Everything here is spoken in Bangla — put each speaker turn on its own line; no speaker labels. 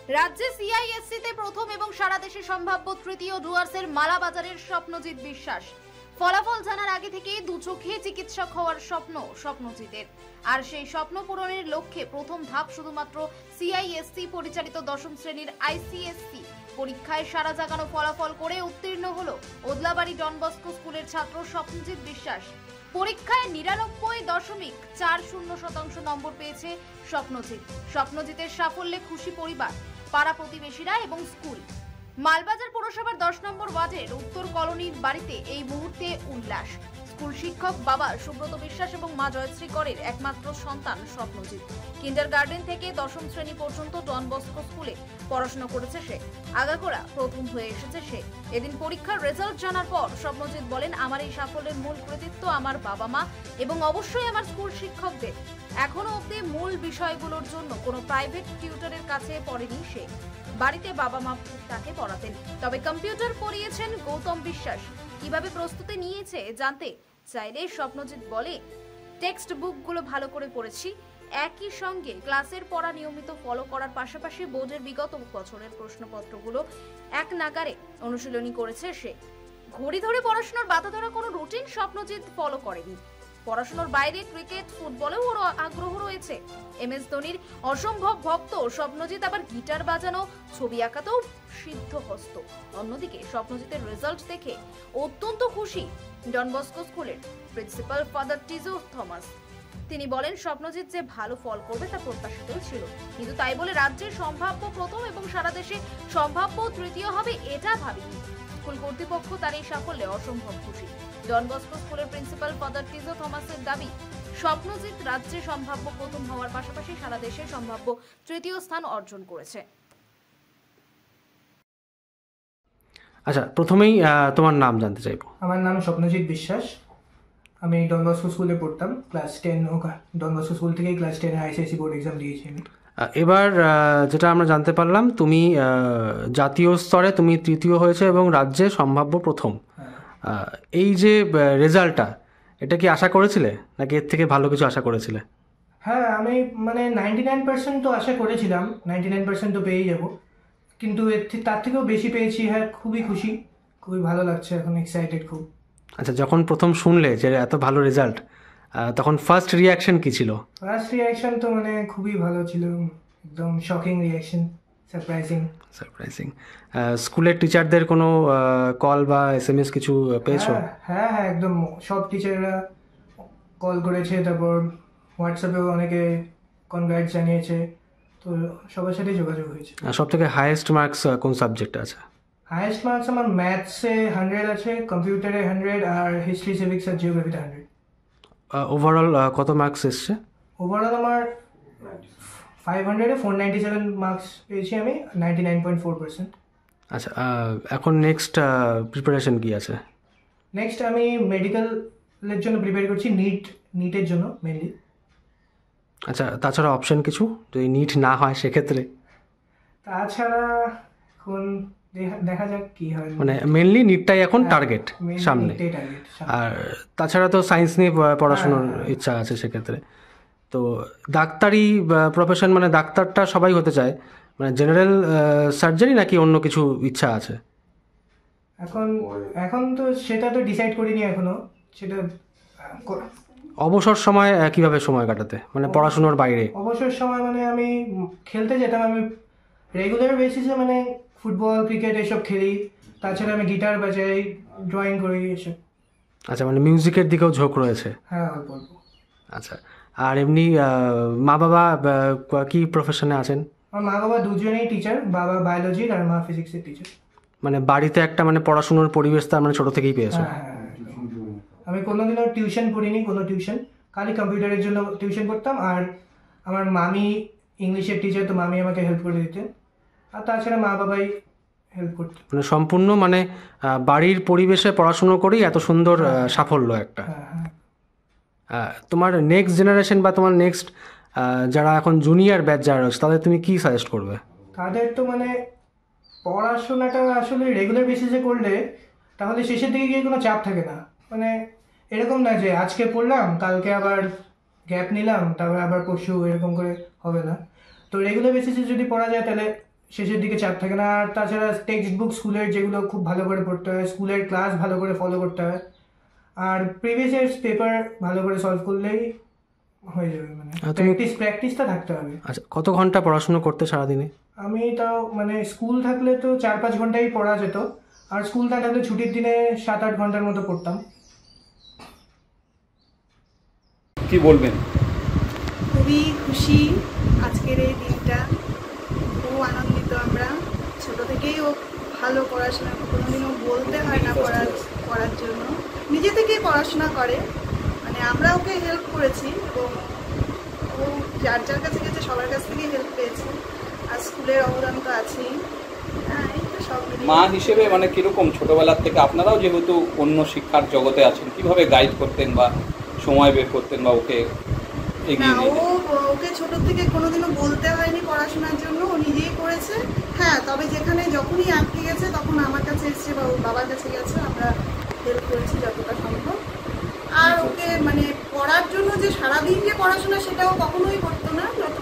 রাজ্যে সিআইএসসিতে প্রথম এবং সারা দেশে সম্ভাব্য তৃতীয় ডুয়ার্সের মালাবাজারের স্বপ্নজিৎ বিশ্বাস। ফলাফল জানার আগে থেকেই দু চোখে চিকিৎসক হওয়ার স্বপ্ন স্বপ্নজিতের। আর সেই স্বপ্ন পূরণের লক্ষ্যে প্রথম ধাপ শুধুমাত্র সিআইএসসি পরিচালিত দশম শ্রেণীর আইসিএসসি পরীক্ষায় সারা জাগানো ফলাফল করে উত্তীর্ণ হলো ওদলাবাড়ি ডন বস্কো স্কুলের ছাত্র স্বপ্নজিৎ বিশ্বাস। পরীক্ষায় 99.40% নম্বর পেয়েছে স্বপ্নজিৎ। স্বপ্নজিতের সাফল্যে খুশি পরিবার, পাড়া প্রতিবেশীরা এবং স্কুল। মালবাজার পুরসভার 10 নম্বর ওয়ার্ডের উত্তর কলোনির বাড়িতে এই মুহূর্তে উল্লাস। স্কুল শিক্ষক বাবা সুব্রত বিশ্বাস এবং মা জয়শ্রী করের একমাত্র সন্তান স্বপ্নজিৎ। কিন্ডারগার্টেন থেকে দশম শ্রেণী পর্যন্ত ডন বস্কো স্কুলে পড়াশোনা করেছে সে। আগাগোড়া প্রথম হয়ে এসেছে সে। এদিন পরীক্ষার রেজাল্ট জানার পর স্বপ্নজিৎ বলেন, আমার এই সাফল্যের মূল কৃতিত্ব আমার বাবা মা এবং অবশ্যই আমার স্কুল শিক্ষকদের। এখনো অবধি মূল বিষয়গুলোর জন্য কোনো প্রাইভেট টিউটরের কাছে পড়েনি সে। বাড়িতে বাবা মা তাকে পড়াতেন, তবে কম্পিউটার পড়িয়েছেন গৌতম বিশ্বাস। কিভাবে প্রস্তুতি নিয়েছে জানতে চাইলে স্বপ্নজিৎ বলে, টেক্সট বুকগুলো ভালো করে পড়েছি, একই সঙ্গে ক্লাসের পড়া নিয়মিত ফলো করার পাশাপাশি বোর্ডের বিগত বছরের প্রশ্নপত্রগুলো এক নাগারে অনুশীলনী করেছে সে। ঘড়ি ধরে পড়াশোনার বাধা ধরা কোনো রুটিন স্বপ্নজিৎ ফলো করেনি। পড়াশোনার বাইরে ক্রিকেট, ফুটবলেও ওর আগ্রহ রয়েছে। এমএস ধোনির অসম্ভব ভক্ত স্বপ্নজিৎ, আবার গিটার বাজানো, ছবি আঁকাতেও সিদ্ধহস্ত। অন্যদিকে স্বপ্নজিতের রেজাল্ট দেখে অত্যন্ত খুশি ডন বস্কো স্কুলের প্রিন্সিপাল ফাদার টিজো থমাস। তিনি বলেন, স্বপ্নজিৎ যে ভালো ফল করবে তা প্রত্যাশিতই ছিল, কিন্তু তাই বলে রাজ্যের সম্ভাব্য প্রথম এবং সারা দেশে সম্ভাব্য তৃতীয় হবে এটা ভাবিনি। স্কুল কর্তৃপক্ষ তার এই সাফল্যে অসম্ভব খুশি। ডন বস্কো স্কুলের প্রিন্সিপাল ফাদার টিজো থমাসের দাবি, স্বপ্নজিৎ রাজ্যে সম্ভাব্য প্রথম হওয়ার পাশাপাশি সারা দেশে সম্ভাব্য তৃতীয় স্থান অর্জন করেছে।
আচ্ছা, প্রথমেই তোমার নাম জানতে চাইবো।
আমার নাম স্বপ্নজিৎ বিশ্বাস। আমি ডন বস্কো স্কুলে পড়তাম, ক্লাস 10 ডন বস্কো স্কুল থেকেই ক্লাস 10 আইসিএসসি বোর্ড এক্সাম দিয়েছি আমি।
এবার যেটা আমরা জানতে পারলাম, তুমি জাতীয় স্তরে তুমি তৃতীয় হয়েছে এবং রাজ্যে সম্ভাব্য প্রথম। এই যে রেজাল্টটা, এটা কি আশা করেছিলে নাকি এর থেকে ভালো কিছু আশা করেছিলে?
হ্যাঁ, আমি 99% তো আশা করেছিলাম, 99% তো পেয়েই যাব, কিন্তু তার থেকেও বেশি পেয়েছি। হ্যাঁ, খুবই খুশি, খুবই ভালো লাগছে, এখন এক্সাইটেড খুব।
আচ্ছা, যখন প্রথম শুনলে যে এত ভালো রেজাল্ট, তখন ফার্স্ট রিয়াকশন কি ছিল?
ফার্স্ট রিয়াকশন তো খুবই ভালো ছিল, একদম শকিং রিয়াকশন, সারপ্রাইজিং।
স্কুলের টিচারদের কোনো কল বা এসএমএস কিছু পেয়েছো?
হ্যাঁ, একদম সব টিচাররা কল করেছে, তারপর হোয়াটসঅ্যাপেও অনেকে কনগ্রাটস জানিয়েছে, তো সবার সাথে যোগাযোগ হয়েছে।
সব থেকে হাইয়েস্ট মার্কস কোন সাবজেক্টে আছে?
হাইয়েস্ট মার্কস আমার ম্যাথসে 100 আছে, কম্পিউটারে 100, আর হিস্ট্রি, সিভিক্স আর জিওগ্রাফিতে 100।
ওভারঅল কত মার্কস এসছে?
ওভারঅল আমার 500-এ 497 মার্কস পেয়েছি আমি, 99.4%।
আচ্ছা, এখন নেক্সট প্রিপারেশন কি আছে?
নেক্সট আমি মেডিকেলের জন্য প্রিপেয়ার করছি, নিটের জন্য মেনলি।
আচ্ছা, তাছাড়া অপশন কিছু যদি নিট না হয় সেক্ষেত্রে?
তাছাড়া এখন দেখা যাক কি হয়।
মেনলি নিটটাই এখন টার্গেট সামনে। আর তাছাড়া তো সায়েন্স নিয়ে পড়াশোনার ইচ্ছা আছে সেক্ষেত্রে। তো ডাক্তারি প্রফেশন, ডাক্তারটা সবাই হতে চায়, জেনারেল সার্জারি নাকি অন্য কিছু ইচ্ছা আছে?
এখন তো সেটা তো ডিসাইড করিনি এখনো। সেটা
অবসর সময় কিভাবে সময় কাটাতে, পড়াশোনার বাইরে?
অবসর সময় আমি খেলতে যেতাম, আমি রেগুলার বেসিসে ফুটবল, ক্রিকেট এসব খেলি। তাছাড়া আমি গিটার বাজাই, ড্রয়িং করি এসব।
আচ্ছা, মিউজিকের দিকেও ঝোঁক রয়েছে?
হ্যাঁ, অল্প।
আচ্ছা, আর এমনি মা বাবা কি প্রফেশনে আছেন?
আমার মা বাবা দুজনেই টিচার, বাবা বায়োলজির আর মা ফিজিক্সের টিচার।
বাড়িতে একটা পড়াশোনার পরিবেশ তার ছোট থেকেই পেয়েছো?
হ্যাঁ, আমি কোনোদিনও টিউশন পড়িনি, খালি কম্পিউটারের জন্য টিউশন পড়তাম। আর আমার মামি ইংলিশের টিচার, তো মামি আমাকে হেল্প করে দিতেন, আর তাছাড়া মা বাবাই হেল্প করতেন।
সম্পূর্ণ বাড়ির পরিবেশে পড়াশুনো করেই এত সুন্দর সাফল্য একটা। তোমার নেক্সট জেনারেশন বা তোমার নেক্সট যারা এখন জুনিয়র ব্যাচ যারা রয়েছে, তাদের তুমি কি সাজেস্ট করবে?
তাদের তো পড়াশোনাটা আসলে রেগুলার বেসিসে করলে তাহলে শেষের দিকে গিয়ে কোনো চাপ থাকে না। এরকম না যে আজকে পড়লাম, কালকে আবার গ্যাপ নিলাম, তারপরে আবার পরশু, এরকম করে হবে না। তো রেগুলার বেসিসে যদি পড়া যায় তাহলে শেষের দিকে চাপ থাকে না। আর তাছাড়া টেক্সট বুক স্কুলের যেগুলো খুব ভালো করে পড়তে হয়, স্কুলের ক্লাস ভালো করে ফলো করতে হয়, আর প্রিভিয়াস ইয়ার্স পেপার ভালো করে সলভ করলেই হয়ে যাবে। মানে প্র্যাকটিসটা থাকতে হবে।
আচ্ছা, কত ঘন্টা পড়াশুনো করতে সারাদিনে?
আমি তাও মানে স্কুল থাকলে তো 4-5 ঘন্টাই পড়া যেত, আর স্কুল না থাকলে ছুটির দিনে 7-8 ঘন্টার মতো পড়তাম।
কি বলবেন?
খুবই খুশি আজকের এই দিনটা, খুব আনন্দিত আমরা। ছোট থেকেই ও ভালো পড়াশোনা, কোনোদিনও বলতে হয় না পড়ার জন্য, নিজে থেকেই পড়াশোনা করে। মানে আমরা ওকে হেল্প করেছি এবং ও যার যার কাছে গেছে সবার কাছ থেকেই হেল্প পেয়েছে। আর স্কুলের অবদান তো আছেই। হ্যাঁ, এই তো সব
মা হিসেবে মানে কিরকম ছোটবেলার থেকে আপনারাও যেহেতু অন্য শিক্ষার জগতে আছেন, কিভাবে গাইড করতেন বা সময় বের করতেন বা ওকে এগিয়ে নিয়ে যেতেন?
ওকে ছোট থেকে কোনোদিনও বলতে হয়নি পড়াশোনার জন্য, ও নিজেই করেছে। হ্যাঁ, তবে যেখানে যখনই আটকে গেছে তখন আমার কাছে এসছে বা ওর বাবার কাছে গেছে, আমরা হেল্প করেছি যতটা সম্ভব। আর ওকে মানে পড়ার জন্য যে সারাদিন যে পড়াশোনা সেটাও কখনোই করতো না, যত